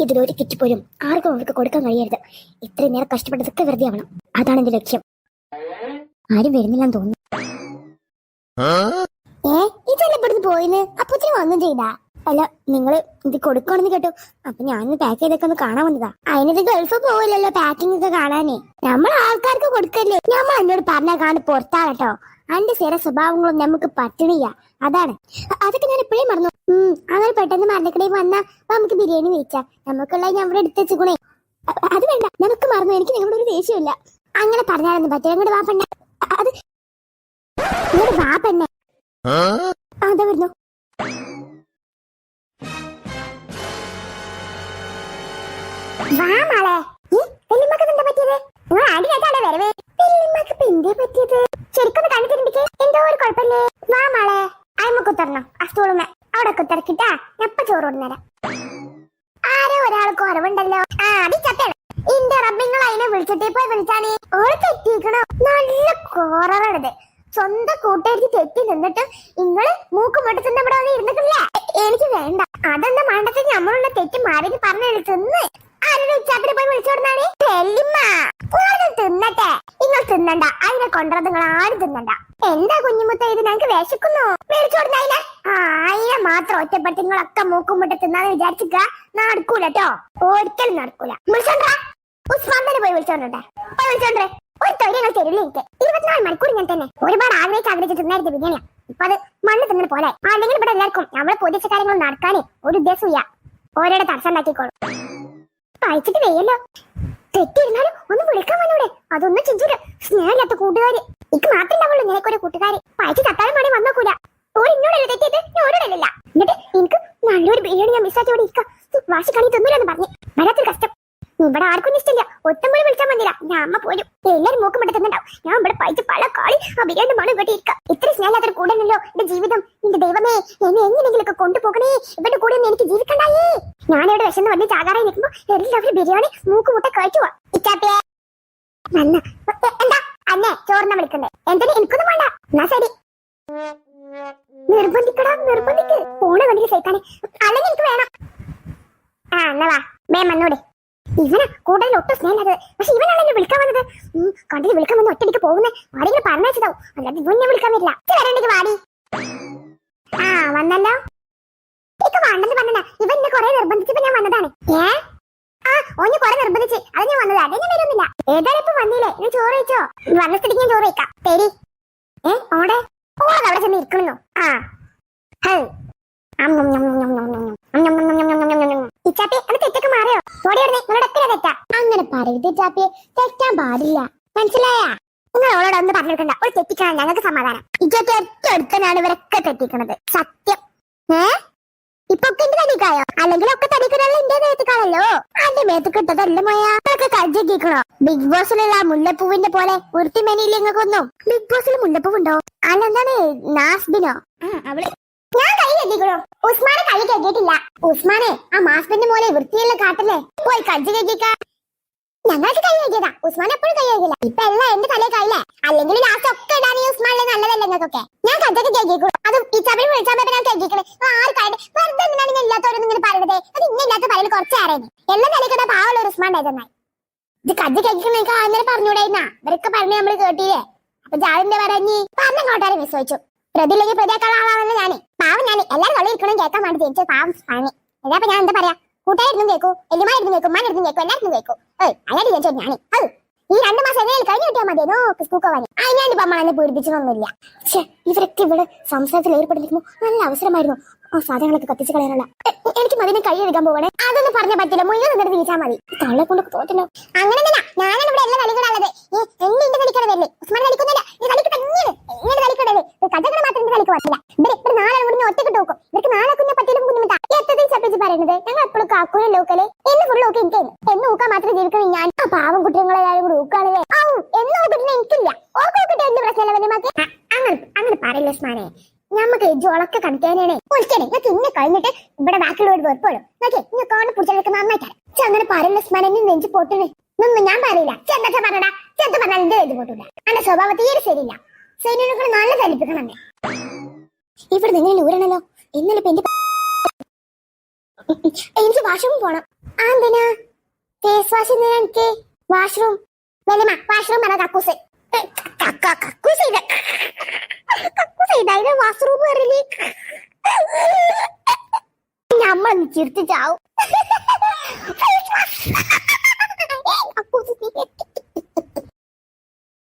ഇതിലൊരു കിറ്റ് പോലും ആർക്കും അവർക്ക് കൊടുക്കാൻ കഴിയരുത്. ഇത്രയും നേരം കഷ്ടപ്പെട്ടതൊക്കെ വെറുതെ ആവണം. അതാണ് എന്റെ ലക്ഷ്യം. ആരും വരുന്നില്ലെന്ന് തോന്നുന്നു. ഇതല്ലേ ഇവിടുന്ന് പോയിന്ന് അപ്പത്തിന് വന്നും ചെയ്താ? അല്ല, നിങ്ങള് ഇത് കൊടുക്കണമെന്ന് കേട്ടു. അപ്പൊ ഞാനൊന്ന് പാക്ക് ചെയ്തൊക്കെ ഒന്ന് കാണാൻ വന്നതാ. അതിനത് ഗൾഫ് പോവില്ലല്ലോ പാക്കിംഗ് ഒക്കെ കാണാനേ. നമ്മൾ ആൾക്കാർക്ക് കൊടുക്കല്ലേ. നമ്മൾ എന്നോട് പറഞ്ഞാൽ കാണി പുറത്താകട്ടോ. അന്റെ ചില സ്വഭാവങ്ങളും നമുക്ക് പറ്റണില്ല. അതാണ്. അതൊക്കെ ഞാൻ എപ്പോഴും മറന്നു. അങ്ങനെ പെട്ടെന്ന് മരണക്കടയിൽ വന്നാ നമുക്ക് ബിരിയാണി വെച്ചാ നമുക്കുള്ള ഞാൻ ഇവിടെ എടുത്ത് വെച്ചുകൂടെ? അത് വേണ്ട, നമുക്ക് മറന്നു. എനിക്ക് നിങ്ങളുടെ ഒരു ദേഷ്യമില്ല. അങ്ങനെ പറഞ്ഞാലൊന്നും പറ്റില്ല. ഇങ്ങോട്ട് വാ പെണ്ണെ. അത് ഇങ്ങോട്ട് വാ പെണ്ണെ. അതാ വരുന്നു. വാ മാളെ. വെല്ലിമ്മക്ക് എന്താ പറ്റിയത്? ആദ്യം കേട്ടാണോ വരവേ? വെല്ലിമ്മക്ക് എന്തേ പറ്റിയത്? ശരിക്കും കണ്ടിട്ടുണ്ടെങ്കിൽ എന്തോ ഒരു കുഴപ്പമില്ലേ? വാ മാളെ. അയമ്മ കുത്തരണം. ആ സ്റ്റൂളുമേ അവിടെ കുത്തിറക്കിട്ടാ എപ്പ ചോറ് കൊടുന്നേരം. ആരോ ഒരാൾ കുറവുണ്ടല്ലോ. അത് ചത്തേ. ഇന്റെ റബ്ബിങ്ങൾ അതിനെ വിളിച്ചിട്ടേ പോയി വിളിച്ചാണേ. ഓള് തെറ്റിക്കണോ? നല്ല കോററത്. സ്വന്തം കൂട്ടുകാരി തെറ്റി നിന്നിട്ട് നിങ്ങള് മൂക്കുമൊട്ട് തിന്ന ഇവിടെ വന്ന് ഇരുന്നിട്ടില്ലേ? എനിക്ക് വേണ്ട. അതെന്താ മണ്ടത്തിൽ നമ്മളുള്ള തെറ്റ് മാറി പറഞ്ഞു തിന്ന് ആരുടെ ഉച്ചാപ്പിനെ പോയി വിളിച്ചോടുന്നാണ്. തിന്നട്ടെ. നിങ്ങൾ തിന്നണ്ട. അതിനെ കൊണ്ടത് നിങ്ങൾ ആരും തിന്നണ്ട. എന്താ കുഞ്ഞുമുത്ത ഇത്? ഞങ്ങൾക്ക് വിശക്കുന്നു. മേടിച്ചോടുന്ന അതിനെ. അതിനെ മാത്രം ഒറ്റപ്പെടുത്തി നിങ്ങളൊക്കെ മൂക്കുമുട്ട് തിന്നാന്ന് വിചാരിച്ചിക്ക. നടക്കൂല കേട്ടോ. ഒരിക്കലും നടക്കൂല. വിളിച്ചോണ്ടാ. ഉസ്മാൻ തന്നെ പോയി വിളിച്ചോണ്ടേ. പോയി വിളിച്ചോണ്ടേ. ഒരു തൊഴിൽ ഞങ്ങൾ തരില്ല. എനിക്ക് 24 മണിക്കൂർ ഞാൻ തന്നെ ഒരുപാട് ആഗ്രഹിച്ച് തിന്നായിരുന്നു ബിരിയാണിയാ. ഇപ്പൊ അത് മണ്ണ് തിന്നത് പോലെ. അല്ലെങ്കിൽ ഇവിടെ എല്ലാവർക്കും നമ്മളെ പൊതിച്ച കാര്യങ്ങൾ നടക്കാനേ ഒരു ഉദ്ദേശമില്ല. ഓരോടെ തടസ്സം ഉണ്ടാക്കിക്കോളും. കഴിച്ചിട്ട് വെയ്യല്ലോ. തെറ്റിരുന്നാലും ഒന്ന് വിളിക്കാൻ വന്നൂടെ? അതൊന്നും ചിഞ്ചിട്ട് സ്നേഹമില്ലാത്ത കൂട്ടുകാരി. എനിക്ക് മാത്രമേ ഉണ്ടാവുള്ളൂ നിനക്കൊരു കൂട്ടുകാരി. പയച്ച് തട്ടാനും വേണ്ടി വന്നോക്കൂല. ഓർ എന്നോടല്ലേ തെറ്റിയത്? ഞാൻ ഓരോടല്ല. എന്നിട്ട് എനിക്ക് നല്ലൊരു ബിരിയാണി ഞാൻ മിസ്സാച്ചോടെ ഇരിക്കാം. വാശിക്കണി തിന്നൂലെന്ന് പറഞ്ഞു. വരാത്തൊരു കഷ്ടം. ഇവിടെ ആർക്കും ഇഷ്ടമില്ല. ഒറ്റമ്പഴി വിളിച്ചാൽ മതിയില്ല. ഞാൻ അമ്മ പോരും. എല്ലാരും മൂക്കും പെട്ടെന്നുണ്ടാവും. ഞാൻ ഇവിടെ പയച്ച് പല കാളി ആ ബിരിയാണി മണം കെട്ടി ഇരിക്കാം. ഇത്ര സ്നേഹമില്ലാത്തൊരു കൂടെയല്ലോ എന്റെ ജീവിതം. എന്റെ ദൈവമേ, എന്നെ എങ്ങനെയെങ്കിലൊക്കെ കൊണ്ടുപോകണേ. ഇവരുടെ കൂടെ ഒന്നും എനിക്ക് ജീവിക്കണ്ടായേ. ഞാനിവിടെ വിശന്ന് വന്ന് ചാകാറായി നിൽക്കുമ്പോ എല്ലാവരും ബിരിയാണി മൂക്കുമുട്ട കഴിച്ചുവാ. ഇച്ചാപ്പിയെ എന്താ അന്നെ ചോറിനെ വിളിക്കണ്ടേ? എന്തിന്? എനിക്കൊന്നും വേണ്ട. എന്നാ ശരി. നിർബന്ധിക്കടാ, നിർബന്ധിക്ക്. ഫോണ് കണ്ടിട്ട് സഹിക്കാനേ. അല്ലെങ്കിൽ എനിക്ക് വേണം. എന്നാ വാ വേം വന്നൂടെ. ഇവനാ കൂടുതൽ ഒട്ടും സ്നേഹമില്ലാത്തത്. പക്ഷെ ഇവനാണ് എന്നെ വിളിക്കാൻ വന്നത്. കണ്ടിട്ട് വിളിക്കാൻ വന്ന് ഒറ്റയ്ക്ക് പോകുന്നേ. ആരെങ്കിലും പറഞ്ഞയച്ചതാവും. അല്ലാതെ ഇവനെ വിളിക്കാൻ വരില്ല. വരണ്ടെങ്കിൽ വാടി. വന്നല്ലോ. ഇപ്പൊ വേണ്ടെന്ന് പറഞ്ഞ ഇവൻ എന്നെ കുറെ നിർബന്ധിച്ചപ്പോ ഞാൻ വന്നതാണ്. ഓന് കുറെ നിർബന്ധിച്ച് അത് ഞാൻ വന്നത്. അതേ ഞാൻ വരുന്നില്ല. ഏതായാലും ഇപ്പൊ വന്നില്ലേ? ഞാൻ ചോറ് കഴിച്ചോ? വന്ന സ്ഥിതിക്ക് ഞാൻ ചോറ് കഴിക്കാം. പേടി ഓടെ ഓടെ അവിടെ ചെന്ന് ഇരിക്കണോ? ഇച്ചാപ്പി അത് തെറ്റൊക്കെ മാറിയോ? ഓടിയോടെ നിങ്ങളൊക്കെ തെറ്റാ. അങ്ങനെ പറയരുത് ചാപ്പിയെ. തെറ്റാൻ പാടില്ല. മനസ്സിലായാ? നിങ്ങൾ അവളോട് ഒന്ന് പറഞ്ഞിരിക്കണ്ട. ഒരു തെറ്റിക്കണം ഞങ്ങൾക്ക് സമാധാനം. ഇച്ചൊക്കെ ഒറ്റ എടുത്തനാണ് ഇവരൊക്കെ തെറ്റിക്കണത്. സത്യം. ഇപ്പൊ ഒക്കെ എന്റെ തടിക്കായോ? അല്ലെങ്കിൽ ഒക്കെ തടിക്കണല്ലോ എന്റെ മേത്തുക്കാണല്ലോ. അന്റെ മേത്ത് കിട്ടതല്ല മോയാ. അതൊക്കെ കജ്ജിക്കണോ? ബിഗ് ബോസിലുള്ള മുല്ലപ്പൂവിന്റെ പോലെ വൃത്തി മെനിയില്ല നിങ്ങൾക്കൊന്നും. ബിഗ് ബോസിൽ മുല്ലപ്പൂവുണ്ടോ? അല്ലെന്താണ് നാസ്ബിനോ? അവള് ഞാൻ കൈ കെട്ടിക്കണോ? ഉസ്മാനെ കൈ കെട്ടിയിട്ടില്ല. ഉസ്മാനെ ആ മാസ്ബിന്റെ മോനെ വൃത്തിയുള്ള കാട്ടല്ലേ പോയി കജ്ജി കെട്ടിക്ക. ഞങ്ങൾക്ക് കൈ കെട്ടിയതാ. ഉസ്മാൻ എപ്പോഴും കൈ കെട്ടില്ല. ഇപ്പൊ എല്ലാം എന്റെ തലേ കൈയില്ലേ. അല്ലെങ്കിൽ ലാസ്റ്റ് ഒക്കെ ഇടാൻ ഈ ഉസ്മാനിലെ നല്ലതല്ലേ നിങ്ങൾക്കൊക്കെ. ഞാൻ കജ്ജൊക്കെ കേൾക്കിക്കൂ. അത് ഈ ചബരി വിളിച്ചാൽ ഞാൻ കേൾക്കിക്കണേ. ആര് കാര്യം വെറുതെ എന്തിനാണ് ഇല്ലാത്തവരൊന്നും ഇങ്ങനെ പറയണത്? അത് ഇല്ലാത്ത പറയൽ കുറച്ച് ആരേന് എല്ലാം തലക്കിട്ട പാവള്ള ഒരു ഉസ്മാൻ ഉണ്ടായിരുന്നായി. ഇത് കജ്ജ് കേൾക്കണ അങ്ങനെ പറഞ്ഞൂടായിരുന്നാ? ഇവരൊക്കെ പറഞ്ഞു നമ്മള് കേട്ടില്ലേ? അപ്പൊ ജാവിന്റെ പറഞ്ഞ് പറഞ്ഞങ്ങോട്ടാരെ വിശ്വസിച്ചു. പ്രതില്ലെങ്കിൽ പ്രതിയാക്കാനുള്ള ആളാണല്ലോ ഞാന്. പാവം ഞാൻ എല്ലാവരും കളി ഇരിക്കണം കേൾക്കാൻ വേണ്ടി ജനിച്ച പാവം ആണ്. എല്ലാപ്പ ഞാൻ എന്താ പറയാ? കൂട്ടായിരുന്നു കേൾക്കൂ, എല്ലുമായിരുന്നു കേൾക്കും, ഉമ്മാനായിരുന്നു കേൾക്കും, എല്ലാവരും കേൾക്കും. അങ്ങനെ ജനിച്ചോ ഞാന്. ഈ 2 മാസം എങ്ങനെ കഴിഞ്ഞു കിട്ടിയാൽ മതിയോ സ്കൂൾക്ക് പോവാൻ. അതിനാണ്ട് ഇപ്പൊ അമ്മ എന്നെ പീഡിപ്പിച്ചൊന്നുമില്ല. പക്ഷെ ഇവരൊക്കെ ഇവിടെ സംസാരത്തിൽ ഏർപ്പെട്ടിരിക്കുമ്പോ നല്ല അവസരമായിരുന്നു ആ സാധനങ്ങളൊക്കെ കത്തിച്ച് കളയാനുള്ള. എനിക്ക് മതിനെ കൈ എഴുതാൻ പോകണേ. അതൊന്നും പറഞ്ഞാൽ പറ്റില്ല. മുഴുവൻ നിന്നിട്ട് വീഴ്ചാൽ മതി. തള്ളെ കൊണ്ടൊക്കെ തോറ്റല്ലോ. അങ്ങനെ തന്നെ ഞാനാണ് ഇവിടെ എല്ലാം കളിക്കണുള്ളത്. എന്റെ കളിക്കണതല്ലേ? ഉസ്മാൻ കളിക്കുന്നില്ല. നീ കളിക്കട്ടെ. ഇങ്ങനെ കളിക്കണത് കഥകളെ മാത്രം എന്റെ കളിക്ക് പറ്റില്ല. ഇവർ നാളെ കൂടി ഒറ്റക്ക് നോക്കും. ഇവർക്ക് നാളെ കുഞ്ഞെ പറ്റിയാലും കുഞ്ഞുമിട്ടാ എത്രയും ചപ്പിച്ച് പറയുന്നത്. ഞങ്ങൾ എപ്പോഴും കാക്കൂനെ ലോക്കല് എന്ന് ഫുൾ നോക്കി എനിക്ക് എന്ന് നോക്കാൻ മാത്രം ജീവിക്കണം. ഞാൻ ആ പാവം കുട്ടികളെല്ലാവരും കൂടി നോക്കുകയാണേ. എന്ന് നോക്കിട്ട് എനിക്കില്ല. ഓർക്ക് നോക്കിട്ട് എന്ത് പ്രശ്നമല്ല വന്യമാക്ക്. അങ്ങനെ പറയില്ല ഉസ്മാനെ. ഞമ്മക്ക് ജോളൊക്കെ കണക്കാനാണ് ഒരിക്കലും ഞങ്ങൾക്ക് ഇന്നെ കഴിഞ്ഞിട്ട് ഇവിടെ ബാക്കിയുള്ളവർ വെറുപ്പോഴും നോക്കി ഇന്നെ കൊണ്ട് പിടിച്ചതൊക്കെ നന്നായിട്ടാണ്. അങ്ങനെ പറയില്ല ഉസ്മാനെ. നീ നെഞ്ചു പൊട്ടണേ ഒന്നും ഞാൻ പറയില്ല. ചെന്തൊക്കെ പറഞ്ഞടാ. ചെന്ത് പറഞ്ഞാൽ എന്റെ നെഞ്ചു പൊട്ടൂല. എന്റെ സ്വഭാവം തീരെ ശരിയില്ല. സൈനികളെ നല്ല ചലിപ്പിക്കണം. ഇവിടെ നിങ്ങൾ ഊരണല്ലോ. ഇന്നലെ ഇപ്പൊ എന്റെ എനിക്ക് വാഷ്റൂം പോണം. ആ എന്തിനാ ഫേസ് വാഷ് എന്തിനാ എനിക്ക്? വാഷ്റൂം വലിയ വാഷ്റൂം പറഞ്ഞ കക്കൂസ്. കക്കൂസ് കക്കൂസ് വാഷ്റൂം പറയില്ലേ? നമ്മളൊന്ന് ചിരിച്ചു ചാവും.